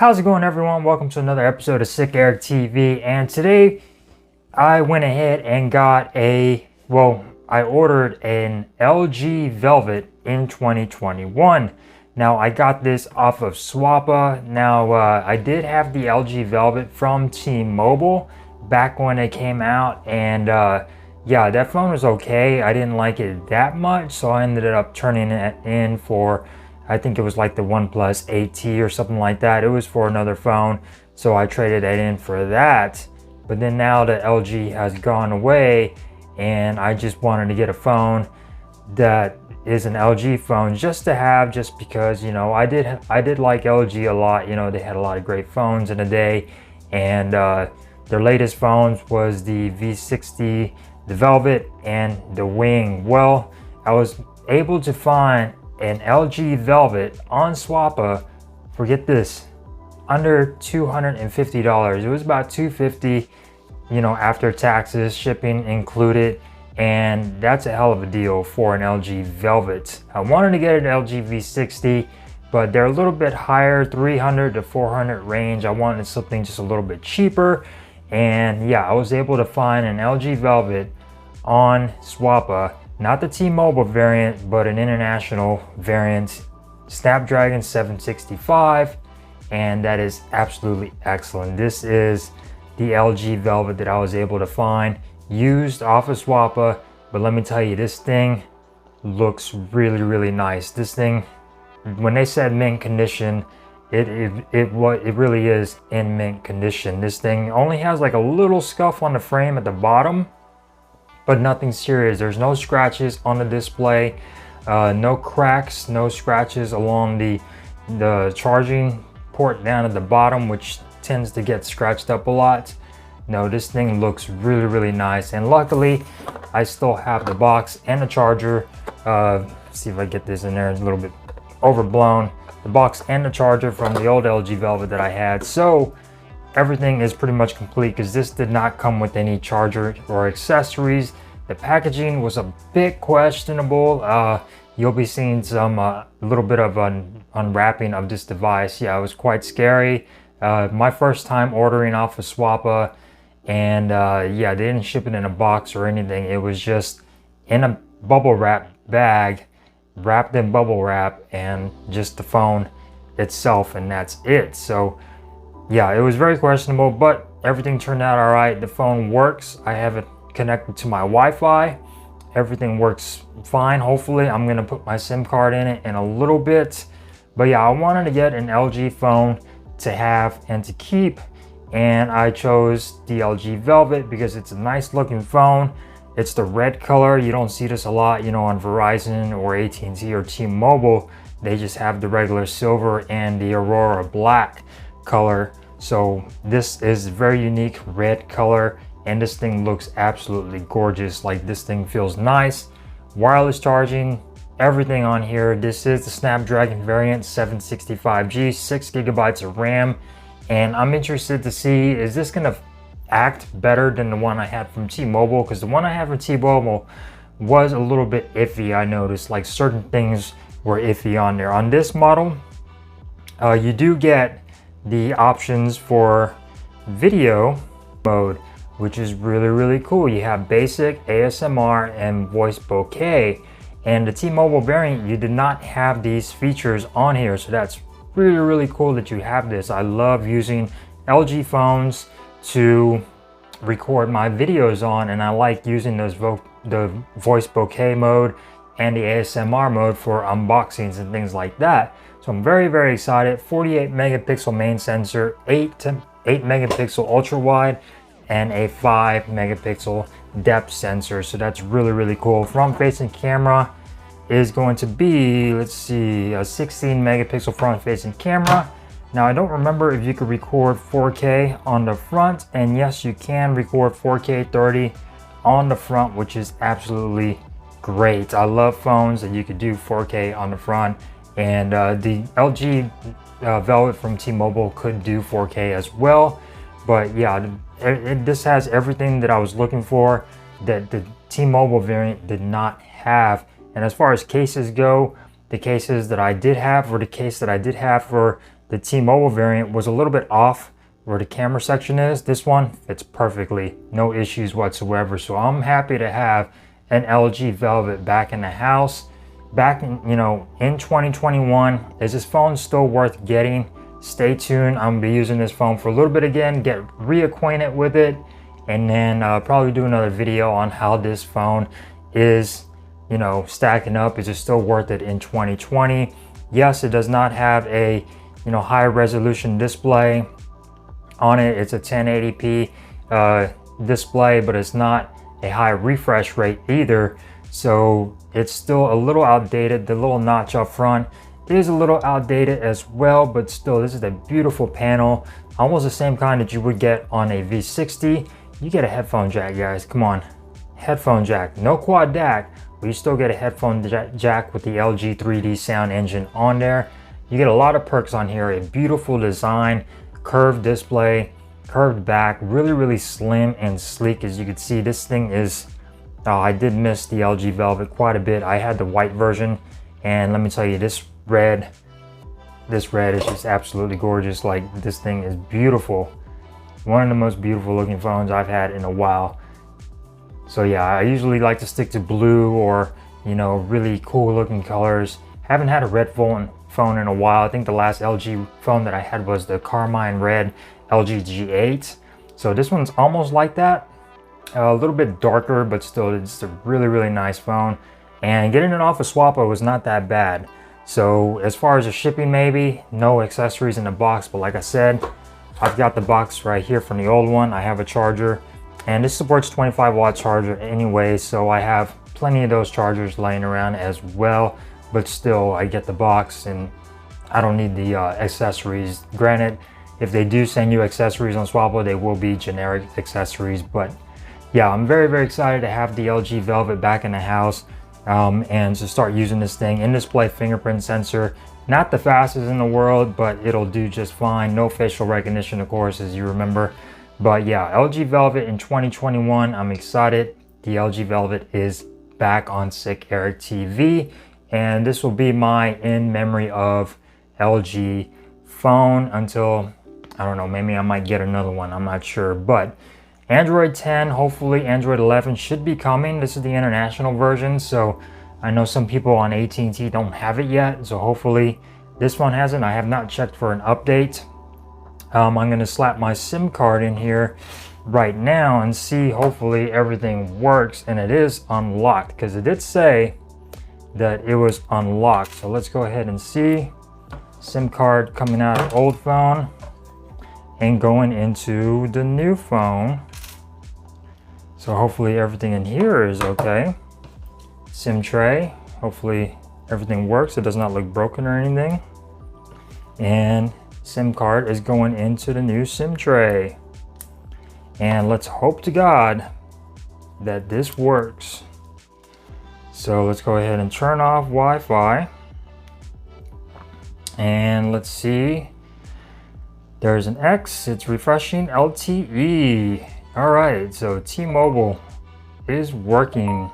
How's it going, everyone? Welcome to another episode of Sick Eric TV. And today I went ahead and got I ordered an LG Velvet in 2021. Now I got this off of Swappa. Now I did have the LG Velvet from T-Mobile back when it came out, and yeah, that phone was okay. I didn't like it that much, so I ended up turning it in for, I think it was like the OnePlus 8T or something like that. It was for another phone, so I traded it in for that. But then now the LG has gone away, and I just wanted to get a phone that is an LG phone just to have, just because, you know, I did like LG a lot. You know, they had a lot of great phones in the day, and their latest phones was the V60, the Velvet, and the Wing. Well, I was able to find an LG Velvet on Swappa for, get this, under $250. It was about $250, you know, after taxes, shipping included, and that's a hell of a deal for an LG Velvet. I wanted to get an LG V60, but they're a little bit higher, 300 to 400 range. I wanted something just a little bit cheaper, and yeah, I was able to find an LG Velvet on Swappa. Not the T-Mobile variant, but an international variant, Snapdragon 765, and that is absolutely excellent. This is the LG Velvet that I was able to find used off of Swappa, but let me tell you, this thing looks really nice. This thing, when they said mint condition, it really is in mint condition. This thing only has like a little scuff on the frame at the bottom, but nothing serious. There's no scratches on the display, no cracks, no scratches along the charging port down at the bottom, which tends to get scratched up a lot. No, this thing looks really nice, and luckily I still have the box and the charger. See if I get this in there. It's a little bit overblown. The box and the charger from the old LG Velvet that I had, so everything is pretty much complete, because this did not come with any charger or accessories. The packaging was a bit questionable. You'll be seeing some little bit of an unwrapping of this device. Yeah, it was quite scary. My first time ordering off of Swappa, and yeah, they didn't ship it in a box or anything. It was just in a bubble wrap bag, wrapped in bubble wrap, and just the phone itself, and that's it. So yeah, it was very questionable, but everything turned out all right. The phone works. I have it connected to my Wi-Fi. Everything works fine. Hopefully, I'm gonna put my SIM card in it in a little bit. But yeah, I wanted to get an LG phone to have and to keep, and I chose the LG Velvet because it's a nice looking phone. It's the red color. You don't see this a lot, you know, on Verizon or AT&T or T-Mobile. They just have the regular silver and the Aurora black color. So this is very unique red color, and this thing looks absolutely gorgeous. Like, this thing feels nice. Wireless charging, everything on here. This is the Snapdragon variant 765G, 6 gigabytes of RAM, and I'm interested to see, is this gonna act better than the one I had from T-Mobile? Because the one I had from T-Mobile was a little bit iffy. I noticed like certain things were iffy on there. On this model, you do get the options for video mode, which is really cool. You have basic, ASMR, and voice bokeh. And the T-Mobile variant, you did not have these features on here, so that's really cool that you have this. I love using LG phones to record my videos on, and I like using those the voice bokeh mode and the ASMR mode for unboxings and things like that. So I'm very excited. 48 megapixel main sensor, 8 megapixel ultra wide, and a 5 megapixel depth sensor. So that's really cool. Front facing camera is going to be, let's see, a 16 megapixel front facing camera. Now, I don't remember if you could record 4K on the front, and yes, you can record 4K 30 on the front, which is absolutely great. I love phones that you could do 4K on the front, and the LG Velvet from T-Mobile could do 4K as well. But yeah, this has everything that I was looking for that the T-Mobile variant did not have. And as far as cases go, the cases that I did have, or the case that I did have for the T-Mobile variant was a little bit off where the camera section is. This one fits perfectly, no issues whatsoever. So I'm happy to have an LG Velvet back in the house. Back in, in 2021. Is this phone still worth getting? Stay tuned. I'm gonna be using this phone for a little bit again, get reacquainted with it, and then probably do another video on how this phone is, stacking up. Is it still worth it in 2020? Yes, it does not have a, high resolution display on it. It's a 1080p display, but it's not a high refresh rate either. So it's still a little outdated. The little notch up front is a little outdated as well, but still, this is a beautiful panel, almost the same kind that you would get on a V60. You get a headphone jack, guys. Come on, headphone jack. No quad DAC, but you still get a headphone jack with the LG 3D sound engine on there. You get a lot of perks on here. A beautiful design, curved display, curved back, really slim and sleek. As you can see, this thing is, I did miss the LG Velvet quite a bit. I had the white version, and let me tell you, this red is just absolutely gorgeous. Like, this thing is beautiful. One of the most beautiful looking phones I've had in a while. So yeah, I usually like to stick to blue or, really cool looking colors. Haven't had a red phone in a while. I think the last LG phone that I had was the Carmine Red LG G8. So this one's almost like that. A little bit darker, but still it's a really nice phone. And getting it off of Swappa was not that bad. So as far as the shipping, maybe no accessories in the box, but like I said, I've got the box right here from the old one. I have a charger, and this supports 25-watt charger anyway, so I have plenty of those chargers laying around as well. But still, I get the box and I don't need the accessories. Granted, if they do send you accessories on Swappa, they will be generic accessories. But yeah, I'm very excited to have the LG Velvet back in the house. And to start using this thing. In-display fingerprint sensor, not the fastest in the world, but it'll do just fine. No facial recognition, of course, as you remember. But yeah, LG Velvet in 2021, I'm excited. The LG Velvet is back on Sick Eric TV, and this will be my in memory of LG phone until, I don't know, maybe I might get another one, I'm not sure. But Android 10, hopefully Android 11 should be coming. This is the international version, so I know some people on AT&T don't have it yet, so hopefully this one has it. I have not checked for an update. I'm gonna slap my SIM card in here right now and see, hopefully everything works, and it is unlocked, because it did say that it was unlocked. So let's go ahead and see. SIM card coming out of old phone and going into the new phone. So hopefully everything in here is okay. SIM tray, hopefully everything works. It does not look broken or anything. And SIM card is going into the new SIM tray. And let's hope to God that this works. So let's go ahead and turn off Wi-Fi. And let's see. There's an X, it's refreshing LTE. All right, so T-Mobile is working.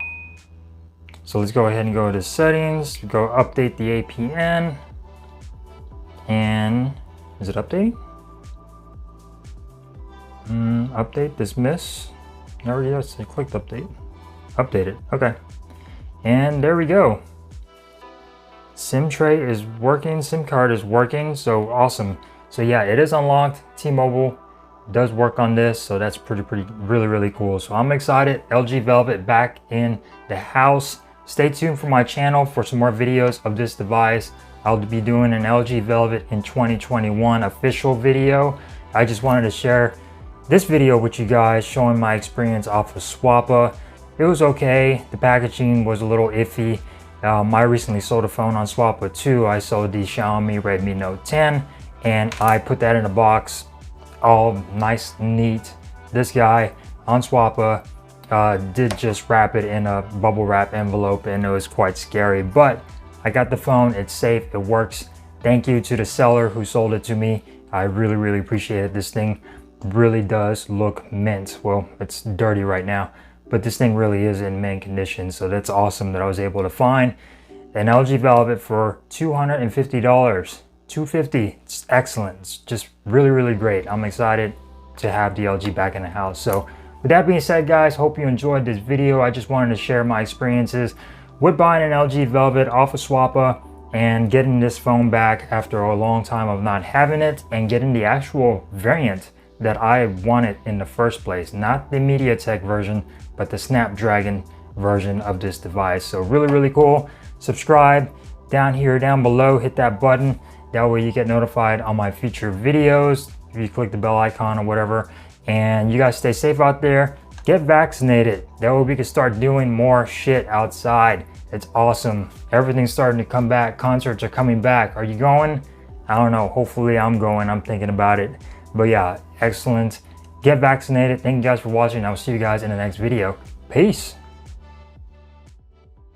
So let's go ahead and go to settings, go update the APN. And is it updating? Update, dismiss. Already yes, I clicked update. Update it, okay. And there we go. SIM tray is working, SIM card is working, so awesome. So yeah, it is unlocked. T-Mobile does work on this, so that's really cool. So I'm excited. LG Velvet back in the house. Stay tuned for my channel for some more videos of this device. I'll be doing an LG Velvet in 2021 official video. I just wanted to share this video with you guys showing my experience off of Swappa. It was okay. The packaging was a little iffy. I recently sold a phone on Swappa too. I sold the Xiaomi Redmi Note 10, and I put that in a box, all nice and neat. This guy on Swappa did just wrap it in a bubble wrap envelope, and it was quite scary, but I got the phone. It's safe, it works. Thank you to the seller who sold it to me. I really appreciate it. This thing really does look mint. Well, it's dirty right now, but this thing really is in mint condition, so that's awesome that I was able to find an LG Velvet for $250. $250. It's excellent. It's just really, really great. I'm excited to have the LG back in the house. So with that being said, guys, hope you enjoyed this video. I just wanted to share my experiences with buying an LG Velvet off of Swappa and getting this phone back after a long time of not having it, and getting the actual variant that I wanted in the first place. Not the MediaTek version, but the Snapdragon version of this device. So really, really cool. Subscribe down here, down below, hit that button. That way you get notified on my future videos. If you click the bell icon or whatever. And you guys stay safe out there. Get vaccinated. That way we can start doing more shit outside. It's awesome. Everything's starting to come back. Concerts are coming back. Are you going? I don't know. Hopefully I'm going. I'm thinking about it. But yeah, excellent. Get vaccinated. Thank you guys for watching. I'll see you guys in the next video. Peace.